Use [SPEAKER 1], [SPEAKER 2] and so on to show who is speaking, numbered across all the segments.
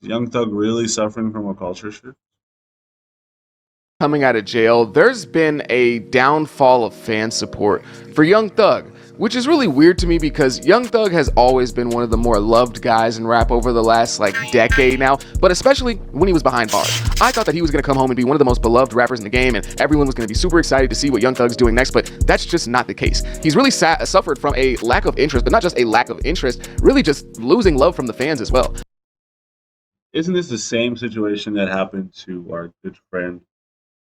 [SPEAKER 1] Young Thug really suffering from a culture shift?
[SPEAKER 2] Coming out of jail, there's been a downfall of fan support for Young Thug, which is really weird to me because Young Thug has always been one of the more loved guys in rap over the last decade now, but especially when he was behind bars. I thought that he was gonna come home and be one of the most beloved rappers in the game, and everyone was gonna be super excited to see what Young Thug's doing next, but that's just not the case. He's really suffered from a lack of interest, but not just a lack of interest, really just losing love from the fans as well.
[SPEAKER 1] Isn't this the same situation that happened to our good friend?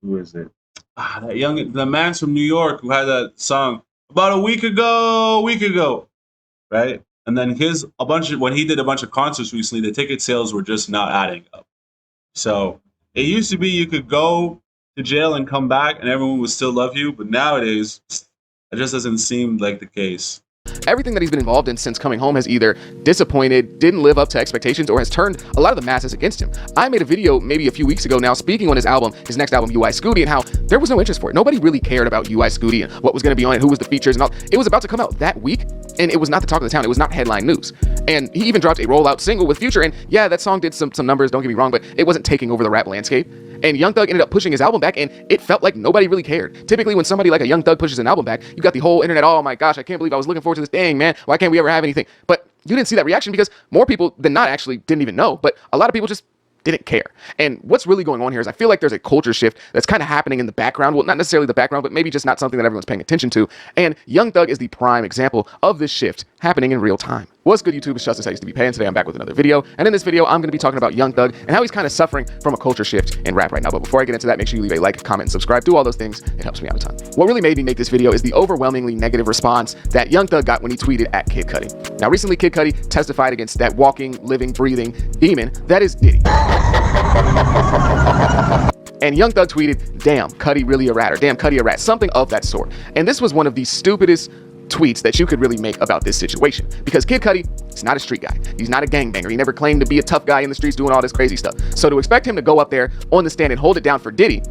[SPEAKER 1] Who is it? The man's from New York who had that song about a week ago, right? And then when he did a bunch of concerts recently, the ticket sales were just not adding up. So it used to be you could go to jail and come back and everyone would still love you, but nowadays it just doesn't seem like the case.
[SPEAKER 2] Everything that he's been involved in since coming home has either disappointed, didn't live up to expectations, or has turned a lot of the masses against him. I made a video maybe a few weeks ago now speaking on his next album, UI Scooty, and how there was no interest for it. Nobody really cared about UI Scooty and what was going to be on it, who was the features and all. It was about to come out that week, and it was not the talk of the town. It was not headline news. And he even dropped a rollout single with Future, and yeah, that song did some numbers, don't get me wrong, but it wasn't taking over the rap landscape. And Young Thug ended up pushing his album back, and it felt like nobody really cared. Typically, when somebody like a Young Thug pushes an album back, you got the whole internet, oh my gosh, I can't believe I was looking forward to this. Dang, man, why can't we ever have anything? But you didn't see that reaction because more people than not actually didn't even know, but a lot of people just didn't care. And what's really going on here is I feel like there's a culture shift that's kind of happening in the background. Well, not necessarily the background, but maybe just not something that everyone's paying attention to. And Young Thug is the prime example of this shift happening in real time. What's good, YouTube? It's Justice. I used to be paying. Today I'm back with another video. And in this video, I'm going to be talking about Young Thug and how he's kind of suffering from a culture shift in rap right now. But before I get into that, make sure you leave a like, comment, and subscribe. Do all those things. It helps me out a ton. What really made me make this video is the overwhelmingly negative response that Young Thug got when he tweeted at Kid Cudi. Now, recently, Kid Cudi testified against that walking, living, breathing demon that is Diddy. And Young Thug tweeted, damn, Cudi really a rat, or damn, Cudi a rat, something of that sort. And this was one of the stupidest tweets that you could really make about this situation. Because Kid Cudi is not a street guy. He's not a gangbanger. He never claimed to be a tough guy in the streets doing all this crazy stuff. So to expect him to go up there on the stand and hold it down for Diddy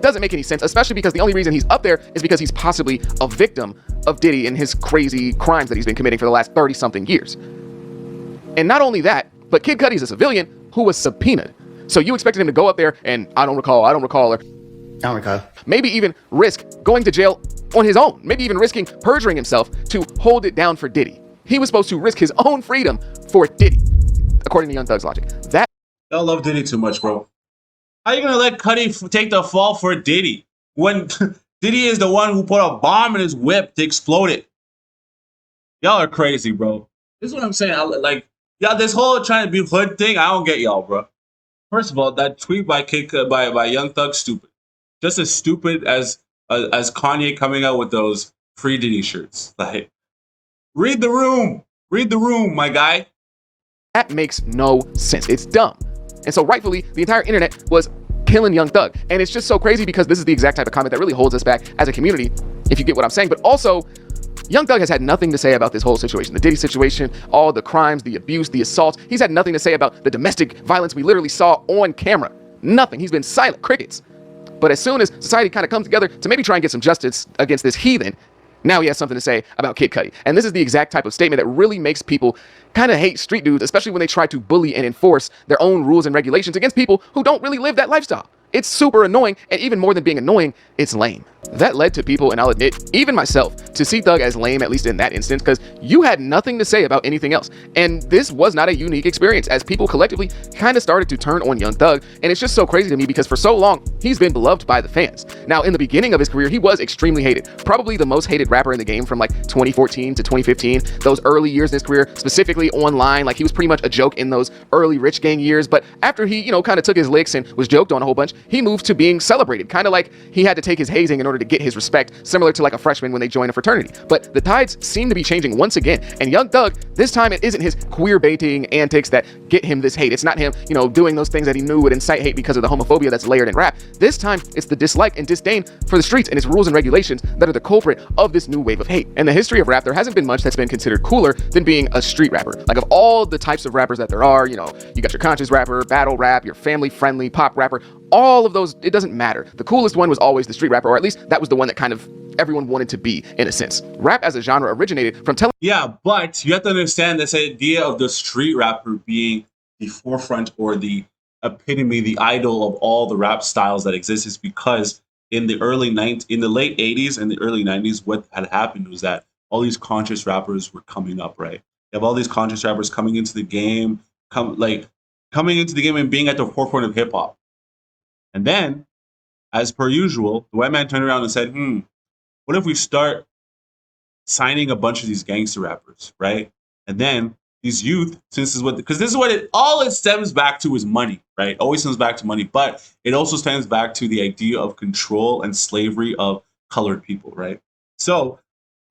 [SPEAKER 2] doesn't make any sense, especially because the only reason he's up there is because he's possibly a victim of Diddy and his crazy crimes that he's been committing for the last 30-something years. And not only that, but Kid Cudi's a civilian who was subpoenaed. So you expected him to go up there and I don't recall, or maybe even risk going to jail on his own, maybe even risking perjuring himself to hold it down for Diddy. He was supposed to risk his own freedom for Diddy, according to Young Thug's logic.
[SPEAKER 1] Y'all love Diddy too much, bro. How are you gonna let Cudi take the fall for Diddy when Diddy is the one who put a bomb in his whip to explode it? Y'all are crazy, bro. This is what I'm saying. Y'all, this whole trying to be hood thing, I don't get y'all, bro. First of all, that tweet by Young Thug, stupid. Just as stupid as Kanye coming out with those free Diddy shirts. Like, read the room, my guy.
[SPEAKER 2] That makes no sense. It's dumb. And so rightfully, the entire internet was killing Young Thug. And it's just so crazy because this is the exact type of comment that really holds us back as a community, if you get what I'm saying. But also, Young Thug has had nothing to say about this whole situation. The Diddy situation, all the crimes, the abuse, the assaults. He's had nothing to say about the domestic violence we literally saw on camera. Nothing. He's been silent. Crickets. But as soon as society kind of comes together to maybe try and get some justice against this heathen, now he has something to say about Kid Cudi. And this is the exact type of statement that really makes people kind of hate street dudes, especially when they try to bully and enforce their own rules and regulations against people who don't really live that lifestyle. It's super annoying, and even more than being annoying, it's lame. That led to people, and I'll admit, even myself, to see Thug as lame, at least in that instance, because you had nothing to say about anything else. And this was not a unique experience, as people collectively kind of started to turn on Young Thug, and it's just so crazy to me because for so long, he's been beloved by the fans. Now, in the beginning of his career, he was extremely hated, probably the most hated rapper in the game from 2014 to 2015, those early years in his career, specifically online. He was pretty much a joke in those early Rich Gang years, but after he, kind of took his licks and was joked on a whole bunch, he moved to being celebrated, kind of like he had to take his hazing in order to get his respect, similar to a freshman when they join a fraternity. But the tides seem to be changing once again, and Young Thug, this time it isn't his queer baiting antics that get him this hate. It's not him, doing those things that he knew would incite hate because of the homophobia that's layered in rap. This time, it's the dislike and disdain for the streets and its rules and regulations that are the culprit of this new wave of hate. In the history of rap, there hasn't been much that's been considered cooler than being a street rapper. Of all the types of rappers that there are, you got your conscious rapper, battle rap, your family-friendly pop rapper, all of those, it doesn't matter. The coolest one was always the street rapper, or at least that was the one that kind of everyone wanted to be, in a sense. Rap as a genre originated from telling...
[SPEAKER 1] Yeah, but you have to understand this idea of the street rapper being the forefront or the epitome, the idol of all the rap styles that exist is because in the late 80s and the early 90s, what had happened was that all these conscious rappers were coming up, right? You have all these conscious rappers coming into the game, coming into the game and being at the forefront of hip hop. And then, as per usual, the white man turned around and said, what if we start signing a bunch of these gangster rappers, right? And then these youth, because this is what it stems back to is money, right? Always stems back to money, but it also stems back to the idea of control and slavery of colored people, right? So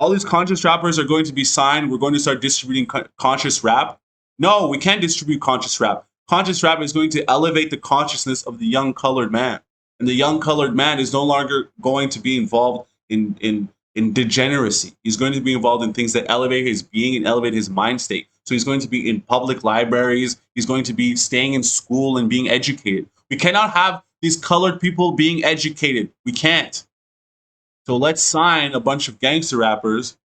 [SPEAKER 1] all these conscious rappers are going to be signed. We're going to start distributing conscious rap. No, we can't distribute conscious rap. Conscious rap is going to elevate the consciousness of the young colored man. And the young colored man is no longer going to be involved in degeneracy. He's going to be involved in things that elevate his being and elevate his mind state. So he's going to be in public libraries. He's going to be staying in school and being educated. We cannot have these colored people being educated. We can't. So let's sign a bunch of gangster rappers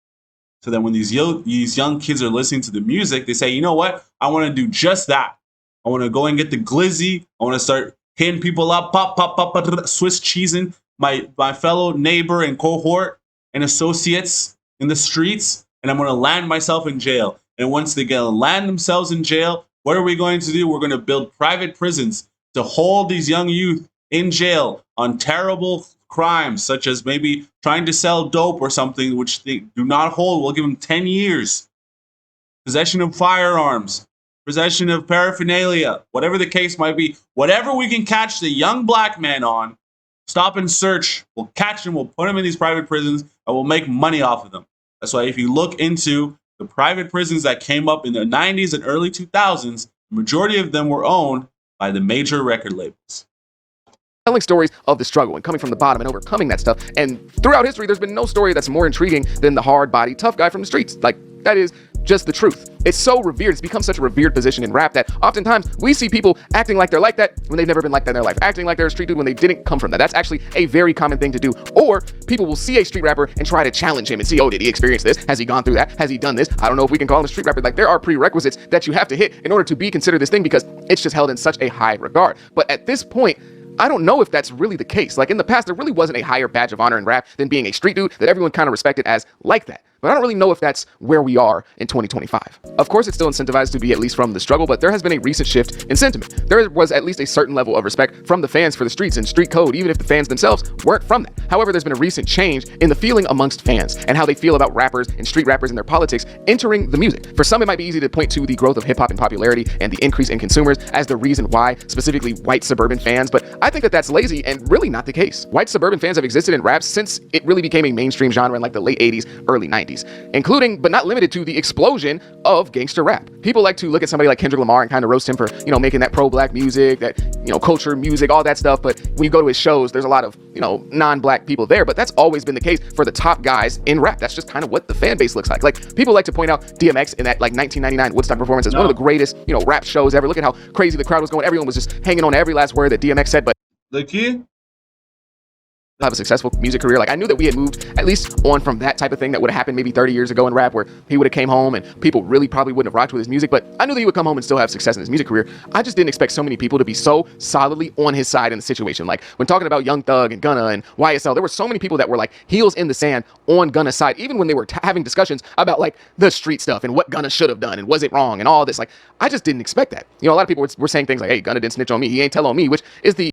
[SPEAKER 1] so that when these young kids are listening to the music, they say, you know what? I want to do just that. I want to go and get the glizzy. I want to start hitting people up, pop, pop, pop, pop, Swiss cheesing my fellow neighbor and cohort and associates in the streets, and I'm going to land myself in jail. And once they get land themselves in jail, what are we going to do? We're going to build private prisons to hold these young youth in jail on terrible crimes, such as maybe trying to sell dope or something, which they do not hold. We'll give them 10 years. Possession of firearms, possession of paraphernalia, whatever the case might be, whatever we can catch the young black man on, stop and search. We'll catch them. We'll put them in these private prisons, and we'll make money off of them. That's why if you look into the private prisons that came up in the 90s and early 2000s, the majority of them were owned by the major record labels.
[SPEAKER 2] Telling stories of the struggle and coming from the bottom and overcoming that stuff. And throughout history, there's been no story that's more intriguing than the hard-bodied tough guy from the streets. Like, that is just the truth. It's so revered. It's become such a revered position in rap that oftentimes we see people acting like they're like that when they've never been like that in their life, acting like they're a street dude when they didn't come from that. That's actually a very common thing to do. Or people will see a street rapper and try to challenge him and see, oh, did he experience this? Has he gone through that? Has he done this? I don't know if we can call him a street rapper. Like, there are prerequisites that you have to hit in order to be considered this thing because it's just held in such a high regard. But at this point, I don't know if that's really the case. Like, in the past, there really wasn't a higher badge of honor in rap than being a street dude that everyone kind of respected as like that. But I don't really know if that's where we are in 2025. Of course, it's still incentivized to be at least from the struggle, but there has been a recent shift in sentiment. There was at least a certain level of respect from the fans for the streets and street code, even if the fans themselves weren't from that. However, there's been a recent change in the feeling amongst fans and how they feel about rappers and street rappers and their politics entering the music. For some, it might be easy to point to the growth of hip hop in popularity and the increase in consumers as the reason why, specifically white suburban fans, but I think that that's lazy and really not the case. White suburban fans have existed in rap since it really became a mainstream genre in like the late 80s, early 90s. Including, but not limited to, the explosion of gangster rap. People like to look at somebody like Kendrick Lamar and kind of roast him for, making that pro-black music, that, culture music, all that stuff. But when you go to his shows, there's a lot of, non-black people there. But that's always been the case for the top guys in rap. That's just kind of what the fan base looks like. Like, people like to point out DMX in that, 1999 Woodstock performance as one of the greatest, rap shows ever. Look at how crazy the crowd was going. Everyone was just hanging on to every last word that DMX said. But
[SPEAKER 1] the kid
[SPEAKER 2] have a successful music career. Like, I knew that we had moved at least on from that type of thing that would have happened maybe 30 years ago in rap, where he would have came home and people really probably wouldn't have rocked with his music, but I knew that he would come home and still have success in his music career. I just didn't expect so many people to be so solidly on his side in the situation. Like, when talking about Young Thug and Gunna and YSL, there were so many people that were like heels in the sand on Gunna's side, even when they were having discussions about like the street stuff and what Gunna should have done and was it wrong and all this. Like, I just didn't expect that. A lot of people were saying things like, hey, Gunna didn't snitch on me, he ain't tell on me, which is the